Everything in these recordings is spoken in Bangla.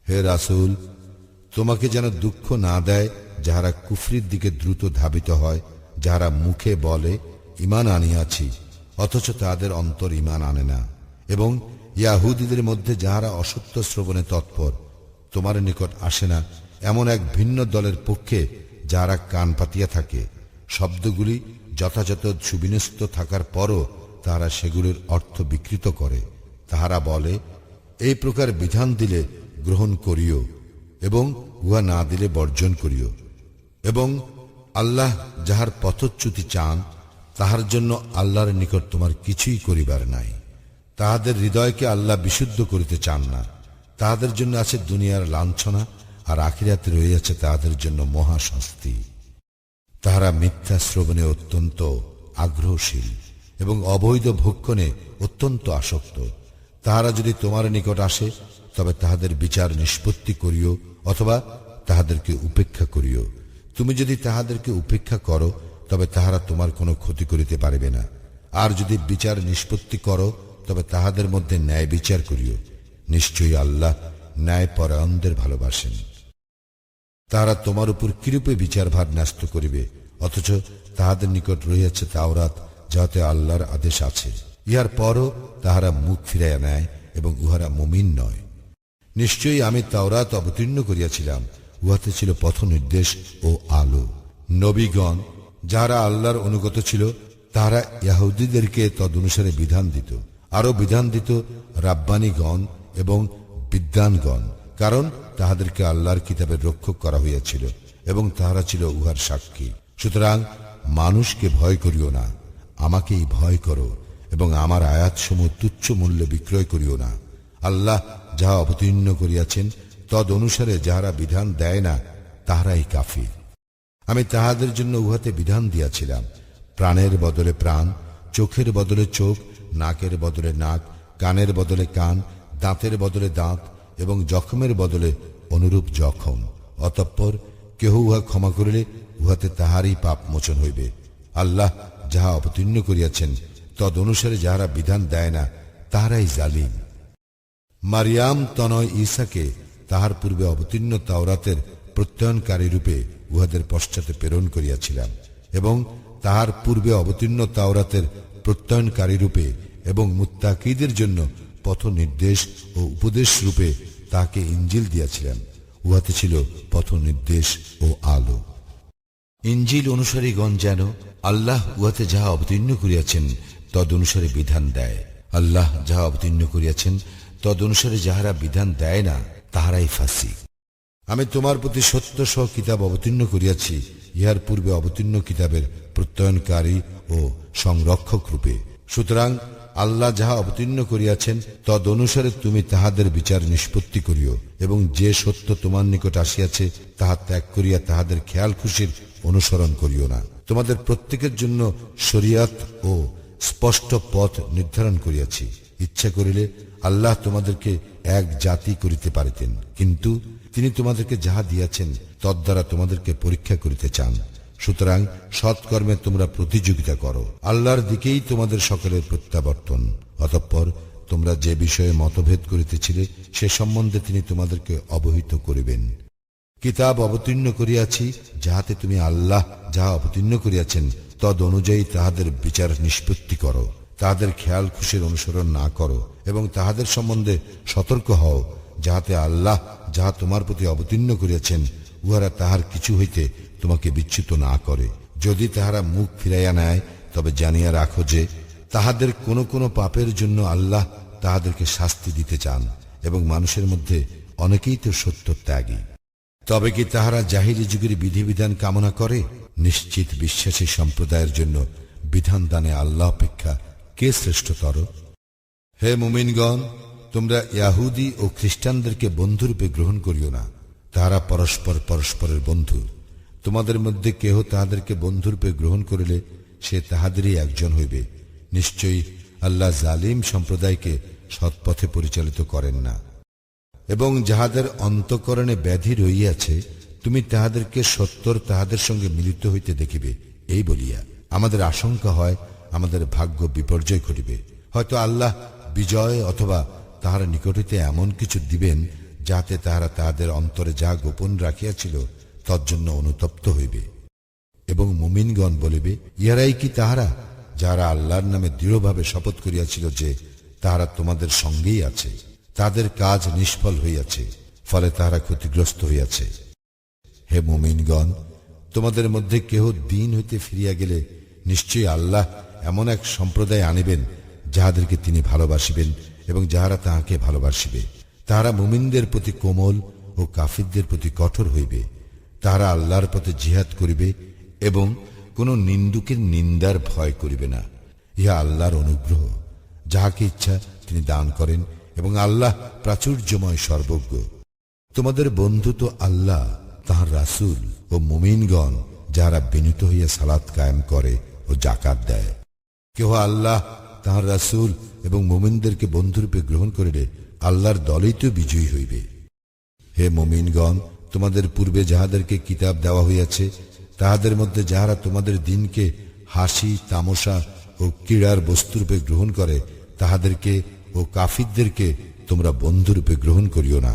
হে রাসূল, তোমাকে যেন দুঃখ না দেয় যাহারা কুফরির দিকে দ্রুত ধাবিত হয়, যাহারা মুখে বলে ঈমান আনিয়াছি, অথচ তাদের অন্তর ঈমান আনে না, এবং ইয়াহুদীদের মধ্যে যাহারা অসত্য শ্রবণে তৎপর, তোমার নিকট আসে না এমন এক ভিন্ন দলের পক্ষে যাহারা কান পাতিয়া থাকে। শব্দগুলি যথাযথ সুবিন্যস্ত থাকার পরও তাহারা সেগুলির অর্থ বিকৃত করে। তাহারা বলে, এই প্রকার বিধান দিলে গ্রহণ করিও এবং উহা না দিলে বর্জন করিও, এবং আল্লাহ যাহার পথচ্যুতি চান তাহার জন্য আল্লাহর নিকট তোমার কিছুই করিবার নাই। তাহাদের হৃদয়কে আল্লাহ বিশুদ্ধ করিতে চান না। তাহাদের জন্য আছে দুনিয়ার লাঞ্ছনা, আর আখিরাতে রহিয়াছে তাহাদের জন্য মহাশাস্তি। তাহারা মিথ্যা শ্রবণে অত্যন্ত আগ্রহশীল এবং অবৈধ ভক্ষণে অত্যন্ত আসক্ত। তাহারা যদি তোমার নিকট আসে তবে তাহাদের বিচার নিষ্পত্তি করিও, অথবা তাহাদেরকে উপেক্ষা করিও। তুমি যদি তাহাদেরকে উপেক্ষা করো তবে তাহারা তোমার কোনো ক্ষতি করিতে পারিবে না, আর যদি বিচার নিষ্পত্তি করো তবে তাহাদের মধ্যে ন্যায় বিচার করিও। নিশ্চয়ই আল্লাহ ন্যায়পরায়ণদের ভালোবাসেন। তাহারা তোমার উপর কিরূপে বিচারভার ন্যস্ত করিবে, অথচ তাহাদের নিকট রহিয়াছে তাওরাত, যাহাতে আল্লাহর আদেশ আছে। ইহার পরও তাহারা মুখ ফিরাইয়া নেয় এবং উহারা মুমিন নয়। নিশ্চয়ই আমি তাওরাত অবতীর্ণ করিয়াছিলাম, উহাতে ছিল পথ নির্দেশ ও আলো। নবীগণ যাহারা আল্লাহর অনুগত ছিল তাহারা ইহুদীদেরকে তদনুসারে বিধান দিত, আরো বিধান দিত রাব্বানীগণ এবং বিদ্বানগণ, কারণ তাহাদেরকে আল্লাহর কিতাবের রক্ষক করা হইয়াছিল এবং তাহারা ছিল উহার সাক্ষী। সুতরাং মানুষকে ভয় করিও না, আমাকেই ভয় করো, এবং আমার আয়াতসমূহ তুচ্ছ মূল্যে বিক্রয় করিও না। আল্লাহ যাহা অবতীর্ণ করিয়াছেন তদ অনুসারে যাহারা বিধান দেয় না তাহারাই কাফির। আমি তাহাদের জন্য উহাতে বিধান দিয়াছিলাম, প্রাণের বদলে প্রাণ, চোখের বদলে চোখ, নাকের বদলে নাক, কানের বদলে কান, দাঁতের বদলে দাঁত, এবং জখমের বদলে অনুরূপ জখম। অতঃপর কেহ উহা ক্ষমা করিলে উহাতে তাহারই পাপ মোচন হইবে। আল্লাহ যাহা অবতীর্ণ করিয়াছেন তদ অনুসারে যাহারা বিধান দেয় না তাহারাই জালিম। মারিয়াম তনয় ঈসাকে তাহার পূর্বে অবতীর্ণ তাওরাতের প্রত্যয়নকারী রূপে উহাদের পশ্চাতে প্রেরণ করিয়াছিলাম, এবং তাহার পূর্বে অবতীর্ণ তাওরাতের প্রত্যয়নকারী রূপে এবং মুত্তাকীদের জন্য পথ নির্দেশ ও উপদেশ রূপে তাহাকে ইঞ্জিল দিয়াছিলাম। উহাতে ছিল পথ নির্দেশ ও আলো। ইঞ্জিল অনুসারীগণ যেন আল্লাহ উহাতে যাহা অবতীর্ণ করিয়াছেন তদ অনুসারে বিধান দেয়। আল্লাহ যাহা অবতীর্ণ করিয়াছেন তদ অনুসারে যাহারা বিধান দেয় না তাহারাই ফাসিক। আমি তোমার প্রতি সত্য সহ কিতাব অবতীর্ণ করিয়াছি, ইহার পূর্বে অবতীর্ণ কিতাবের প্রত্যয়নকারী ও সংরক্ষক রূপে। সুতরাং আল্লাহ যাহা অবতীর্ণ করিয়াছেন তদ অনুসারে তুমি তাহাদের বিচার নিষ্পত্তি করিও, এবং যে সত্য তোমার নিকট আসিয়াছে তাহা ত্যাগ করিয়া তাহাদের খেয়াল খুশির অনুসরণ করিও না। তোমাদের প্রত্যেকের জন্য শরিয়াত ও স্পষ্ট পথ নির্ধারণ করিয়াছি। ইচ্ছা করিলে আল্লাহ তোমাদেরকে এক জাতি করিতে পারিতেন, কিন্তু তিনি তোমাদেরকে যাহা দিয়াছেন তদ্বারা তোমাদেরকে পরীক্ষা করিতে চান। সুতরাং সৎকর্মে তোমরা প্রতিযোগিতা করো। আল্লাহর দিকেই তোমাদের সকলের প্রত্যাবর্তন। অতঃপর তোমরা যে বিষয়ে মতভেদ করিতেছিলে সে সম্বন্ধে তিনি তোমাদেরকে অবহিত করিবেন। কিতাব অবতীর্ণ করিয়াছি যাহাতে তুমি আল্লাহ যাহা অবতীর্ণ করিয়াছেন তদ অনুযায়ী তাহাদের বিচার নিষ্পত্তি করো, তাহাদের খেয়াল খুশির অনুসরণ না করো, এবং তাহাদের সম্বন্ধে সতর্ক হও, যাহাতে আল্লাহ যাহা তোমার প্রতি অবতীর্ণ করিয়াছেন উহারা তাহার কিছু হইতে তোমাকে বিচ্যুত না করে। যদি তাহারা মুখ ফিরাইয়া নেয় তবে জানিয়া রাখো যে তাহাদের কোনো কোনো পাপের জন্য আল্লাহ তাহাদেরকে শাস্তি দিতে চান, এবং মানুষের মধ্যে অনেকেই তো সত্য ত্যাগী। তবে কি তাহারা জাহিলি যুগের বিধিবিধান কামনা করে? নিশ্চিত বিশ্বাসী সম্প্রদায়ের জন্য বিধান দানে আল্লাহ অপেক্ষা কে শ্রেষ্ঠতর? হে মুমিনগণ, তোমরা ইয়াহুদী ও খ্রিস্টানদেরকে বন্ধুরূপে গ্রহণ করিও না। তাহারা পরস্পর পরস্পরের বন্ধু। তোমাদের মধ্যে কেহ তাহাদেরকে বন্ধুরূপে গ্রহণ করিলে সে তাহাদেরই একজন হইবে। নিশ্চয়ই আল্লাহ জালিম সম্প্রদায়কে সৎপথে পরিচালিত করেন না। এবং যাহাদের অন্তঃকরণে ব্যাধি রহিয়াছে তুমি তাহাদেরকে সত্তর তাহাদের সঙ্গে মিলিত হইতে দেখিবে, এই বলিয়া আমাদের আশঙ্কা হয় আমাদের ভাগ্য বিপর্যয় ঘটিবে। হয়তো আল্লাহ বিজয় অথবা তাহার নিকট হইতে এমন কিছু দিবেন যাতে তাহারা তাহাদের অন্তরে যা গোপন রাখিয়াছিল তজ্জন্য অনুতপ্ত হইবে। এবং মুমিনগণ বলিবে, ইহারাই কি তাহারা যারা আল্লাহর নামে দৃঢ়ভাবে শপথ করিয়াছিল যে তাহারা তোমাদের সঙ্গেই আছে? তাদের কাজ নিষ্ফল হইয়াছে, ফলে তাহারা ক্ষতিগ্রস্ত হইয়াছে। হে মুমিনগণ, তোমাদের মধ্যে কেহ দিন হইতে ফিরিয়া গেলে নিশ্চয়ই আল্লাহ এমন এক সম্প্রদায় আনিবেন যাহাদেরকে তিনি ভালোবাসিবেন এবং যাহারা তাহাকে ভালোবাসিবে। তাহারা মুমিনদের প্রতি কোমল ও কাফিরদের প্রতি কঠোর হইবে। তাহারা আল্লাহর পথে জিহাদ করিবে এবং কোন নিন্দুকের নিন্দার ভয় করিবে না। ইহা আল্লাহর অনুগ্রহ, যাহাকে ইচ্ছা তিনি দান করেন এবং আল্লাহ প্রাচুর্যময় সর্বজ্ঞ। তোমাদের বন্ধু তো আল্লাহ, তাহার রাসূল ও মুমিনগণ, যাহারা বিনীত হইয়া সালাত কায়েম করে ও যাকাত দেয়। কেহ আল্লাহ, তাহার রাসূল এবং মুমিনদেরকে বন্ধুরূপে গ্রহণ করিলে আল্লাহর দলই তো বিজয়ী হইবে। হে মুমিনগণ, তোমাদের পূর্বে যাহাদেরকে কিতাব দেওয়া হইয়াছে তাহাদের মধ্যে যাহারা তোমাদের দিনকে হাসি তামাশা ও ক্রীড়ার বস্তুরূপে গ্রহণ করে তাহাদেরকে ও কাফিরদেরকে তোমরা বন্ধুরূপে গ্রহণ করিও না।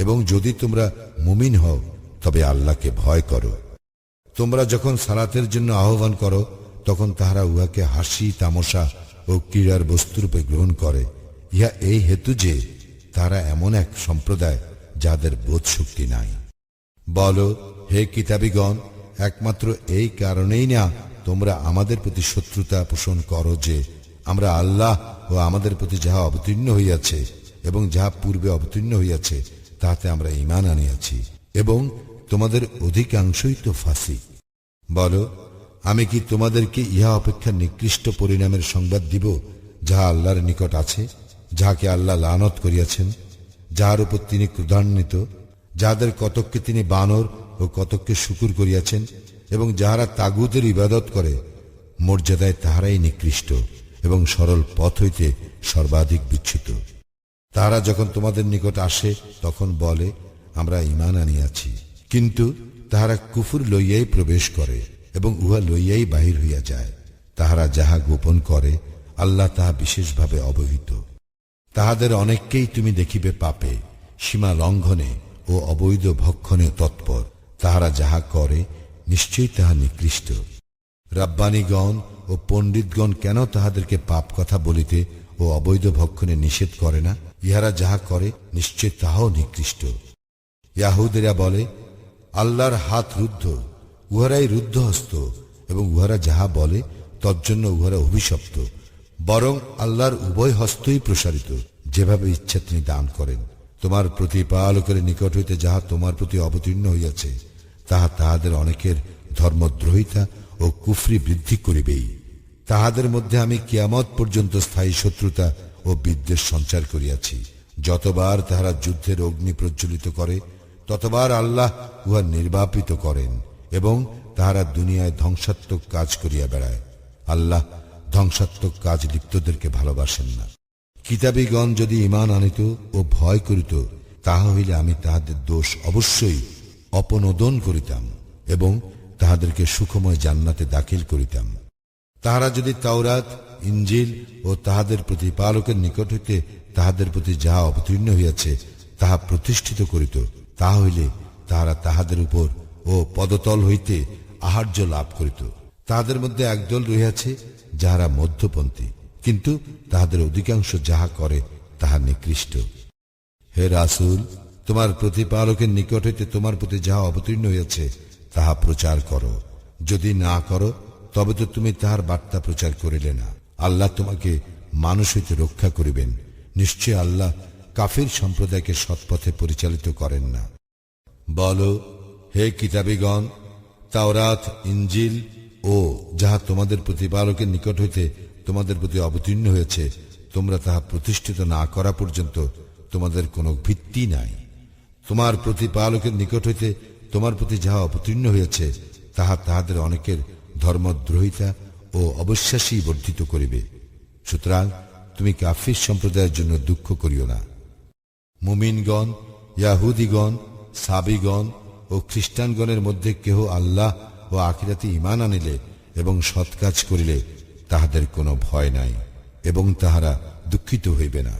এবং যদি তোমরা মুমিন হও তবে আল্লাহকে ভয় করো। তোমরা যখন সালাতের জন্য আহ্বান করো তখন তাহারা উহাকে হাসি তামাশা ও ক্রীড়ার বস্তুরূপে গ্রহণ করে। ইহা এই হেতু যে তারা এমন এক সম্প্রদায় যাদের বোধ শক্তি নাই। বলো, হে কিতাবীগণ, একমাত্র এই কারণেই না তোমরা আমাদের প্রতি শত্রুতা পোষণ করো যে আমরা আল্লাহ ও আমাদের প্রতি যাহা অবতীর্ণ হইয়াছে এবং যাহা পূর্বে অবতীর্ণ হইয়াছে তাহাতে আমরা ঈমান আনিয়াছি এবং তোমাদের অধিকাংশই তো ফাসিক। বলো, আমি কি তোমাদেরকে ইহা অপেক্ষা নিকৃষ্ট পরিণামের সংবাদ দিব যাহা আল্লাহর নিকট আছে, যাহাকে আল্লাহ লানত করিয়াছেন, যাহার উপর তিনি ক্রোধান্বিত, যাহাদের কতককে তিনি বানর ও কতককে শুকুর করিয়াছেন এবং যাহারা তাগুতের ইবাদত করে মর্যাদায় তাহারাই নিকৃষ্ট এবং সরল পথ হইতে সর্বাধিক বিচ্যুত। তাহারা যখন তোমাদের নিকট আসে তখন বলে, আমরা ঈমান আনিয়াছি, কিন্তু তাহারা কুফর লইয়াই প্রবেশ করে এবং উহা লইয়াই বাহির হইয়া যায়। তাহারা যাহা গোপন করে আল্লাহ তাহা বিশেষভাবে অবহিত। তাহাদের অনেককেই তুমি দেখিবে পাপে, সীমা লঙ্ঘনে ও অবৈধ ভক্ষণে তৎপর। তাহারা যাহা করে নিশ্চয়ই তাহা নিকৃষ্ট। রাব্বানীগণ ও পণ্ডিতগণ কেন তাহাদেরকে পাপ কথা বলিতে ও অবৈধ ভক্ষণে নিষেধ করে না? ইহারা যাহা করে নিশ্চয় তাহাও নিকৃষ্ট। ইয়াহুদেরা বলে, আল্লাহর হাত রুদ্ধ, উহারাই রুদ্ধহস্ত এবং উহারা যাহা বলে তজ্জন্য উহারা অভিশপ্ত। বরং আল্লাহর উভয় হস্তই প্রসারিত, যেভাবে ইচ্ছা তিনি দান করেন। তোমার প্রতিপালকের নিকট হইতে যাহা তোমার প্রতি অবতীর্ণ হইয়াছে তাহা তাহাদের অনেকের ধর্মদ্রোহিতা ও কুফরি বৃদ্ধি করিবেই। তাহাদের মধ্যে আমি কিয়ামত পর্যন্ত স্থায়ী শত্রুতা ও বিদ্বেষ সঞ্চার করিয়াছি। যতবার তাহারা যুদ্ধের অগ্নি প্রজ্বলিত করে ততবার আল্লাহ উহা নির্বাপিত করেন এবং তাহারা দুনিয়ায় ধ্বংসাত্মক কাজ করিয়া বেড়ায়। আল্লাহ ধ্বংসাত্মক কাজ লিপ্তদেরকে ভালোবাসেন না। কিতাবীগণ যদি ঈমান আনিত ও ভয় করিত তাহা হইলে আমি তাহাদের দোষ অবশ্যই অপনোদন করিতাম এবং তাহাদেরকে সুখময় জান্নাতে দাখিল করিতাম। তাহারা যদি তাওরাত, ইনজিল ও তাহাদের প্রতিপালকের নিকট হইতে তাহাদের প্রতি যাহা অবতীর্ণ হইয়াছে তাহা প্রতিষ্ঠিত করিত, তাহা হইলে তাহারা তাহাদের উপর ও পদতল হইতে আহার্য লাভ করিত। তাহাদের মধ্যে একদল রহিয়াছে যাহারা মধ্যপন্থী, কিন্তু তাহাদের অধিকাংশ যাহা করে তাহা নিকৃষ্ট। হে রাসূল, তোমার প্রতিপালকের নিকট হইতে তোমার প্রতি যাহা অবতীর্ণ হইয়াছে তাহা প্রচার করো। যদি না করো তবে তো তুমি তাহার বার্তা প্রচার করিলে না। আল্লাহ তোমাকে মানুষ হইতে রক্ষা করিবেন। নিশ্চয় আল্লাহ কাফির সম্প্রদায়কে সৎপথে পরিচালিত করেন না। বলো, হে কিতাবীগণ, তাওরাত, ইনজিল ও যাহা তোমাদের প্রতিপালকের নিকট হইতে তোমাদের প্রতি অবতীর্ণ হয়েছে তোমরা তাহা প্রতিষ্ঠিত না করা পর্যন্ত তোমাদের কোনো ভিত্তি নাই। তোমার প্রতিপালকের নিকট হইতে তোমার প্রতি যাহা অবতীর্ণ হয়েছে তাহা তাহাদের অনেকের ধর্মদ্রোহিতা ও অবিশ্বাসী বর্ধিত করিবে। সুতরাং তুমি কাফির সম্প্রদায়ের জন্য দুঃখ করিও না। মুমিনগণ, ইয়াহুদিগণ, সাবিগণ ও খ্রিস্টানগণের মধ্যে কেহ আল্লাহ ও আখিরাতে ঈমান আনিলে এবং সৎ কাজ করিলে তাহাদের কোনো ভয় নাই এবং তাহারা দুঃখিত হইবে না।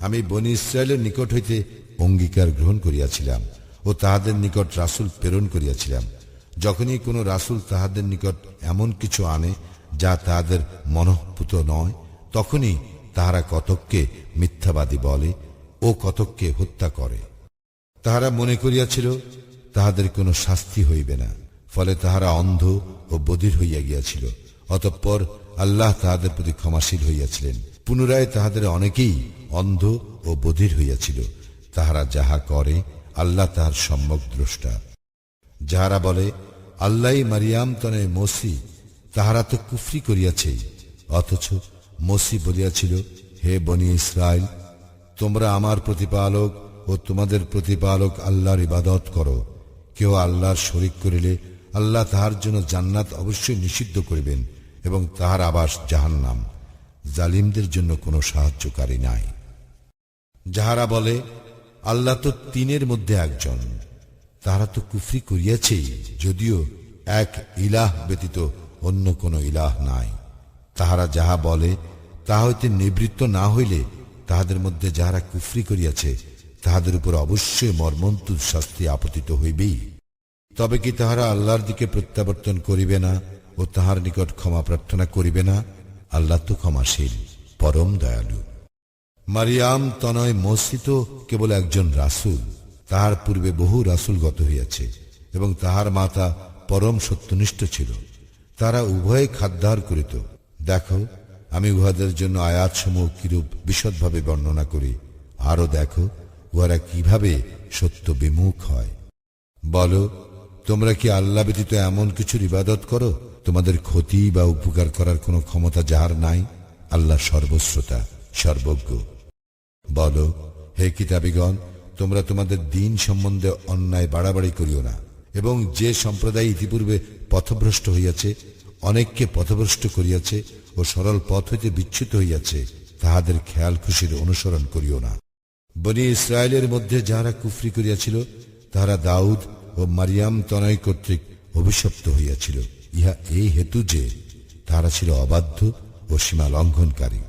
আমি বনী ইসরায়েলের নিকট হইতে অঙ্গীকার গ্রহণ করিয়াছিলাম ও তাহাদের নিকট রাসূল প্রেরণ করিয়াছিলাম। যখনই কোনো রাসূল তাহাদের নিকট এমন কিছু আনে যা তাহাদের মনঃপূত নয়, তখনই তাহারা কতককে মিথ্যাবাদী বলে ও কতককে হত্যা করে। তাহারা মনে করিয়াছিল তাহাদের কোনো শাস্তি হইবে না, ফলে তাহারা অন্ধ ও বধির হইয়া গিয়াছিল। অতঃপর আল্লাহ তাহাদের প্রতি ক্ষমাশীল হইয়াছিলেন। পুনরায় তাহাদের অনেকেই অন্ধ ও বধির হইয়াছিল। তাহারা যাহা করে আল্লাহ তাহার সম্যক দ্রষ্টা। যাহারা বলে আল্লাহই মারিয়াম তনে মসি, তাহারা তো কুফরি করিয়াছে। অথচ মসি বলিয়াছিল, হে বনি ইসরাইল, তোমরা আমার প্রতিপালক ও তোমাদের প্রতিপালক আল্লাহর ইবাদত করো। কেউ আল্লাহর শরীক করিলে আল্লাহ তাহার জন্য জান্নাত অবশ্যই নিষিদ্ধ করিবেন এবং তাহার আবাস জাহান্নাম। জালিমদের জন্য কোনো সাহায্যকারী নাই। যাহারা বলে আল্লাহ তো তিনের মধ্যে একজন, তাহারা তো কুফরি করিয়াছেই, যদিও এক ইলাহ ব্যতীত অন্য কোনো ইলাহ নাই। তাহারা যাহা বলে তাহা হইতে নিবৃত্ত না হইলে তাহাদের মধ্যে যাহারা কুফরি করিয়াছে তাহাদের উপর অবশ্যই মর্মন্তুদ শাস্তি আপতিত হইবেই। তবে কি তাহারা আল্লাহর দিকে প্রত্যাবর্তন করিবে না ও তাহার নিকট ক্ষমা প্রার্থনা করিবে না? আল্লাহ তো ক্ষমাশীল, পরম দয়ালু। মারিয়াম তনয় মসিত কেবল একজন রাসূল, তাহার পূর্বে বহু রাসূল গত হইয়াছে এবং তাহার মাতা পরম সত্যনিষ্ঠ ছিল। তারা উভয়ে খাদ্যাহার করিত। দেখো, আমি উহাদের জন্য আয়াতসমূহ কিরূপ বিশদভাবে বর্ণনা করি, আরো দেখো উহারা কিভাবে সত্য বিমুখ হয়। বলো, তোমরা কি আল্লাহ ব্যতীত এমন কিছুর ইবাদত করো তোমাদের ক্ষতি বা উপকার করার কোনো ক্ষমতা যাহার নাই? আল্লাহ সর্বশ্রোতা, সর্বজ্ঞ। বলো, হে কিতাবীগণ, তোমরা তোমাদের দ্বীন সম্বন্ধে অন্যায় বাড়াবাড়ি করিও না, এবং যে সম্প্রদায় ইতিপূর্বে পথভ্রষ্ট হইয়াছে, অনেককে পথভ্রষ্ট করিয়াছে ও সরল পথ হইতে বিচ্যুত হইয়াছে, তাহাদের খেয়াল খুশির অনুসরণ করিও না। বনি ইসরায়েলের মধ্যে যাহারা কুফরি করিয়াছিল তাহারা দাউদ ও মারিয়াম তনয় কর্তৃক অভিশপ্ত হইয়াছিল, ইহা এই হেতু যে তাহারা ছিল অবাধ্য ও সীমা লঙ্ঘনকারী।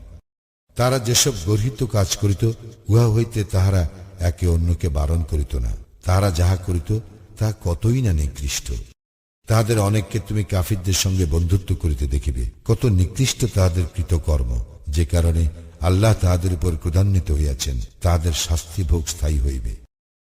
তারা যেসব গর্হিত কাজ করিত উহা হইতে তাহারা একে অন্যকে বারণ করিত না। তাহারা যাহা করিত তাহা কতই না নিকৃষ্ট। তাহাদের অনেককে তুমি কাফিরদের সঙ্গে বন্ধুত্ব করিতে দেখিবে। কত নিকৃষ্ট তাহাদের কৃতকর্ম, যে কারণে আল্লাহ তাহাদের উপর ক্রোধান্বিত হইয়াছেন। তাহাদের শাস্তি ভোগ স্থায়ী হইবে।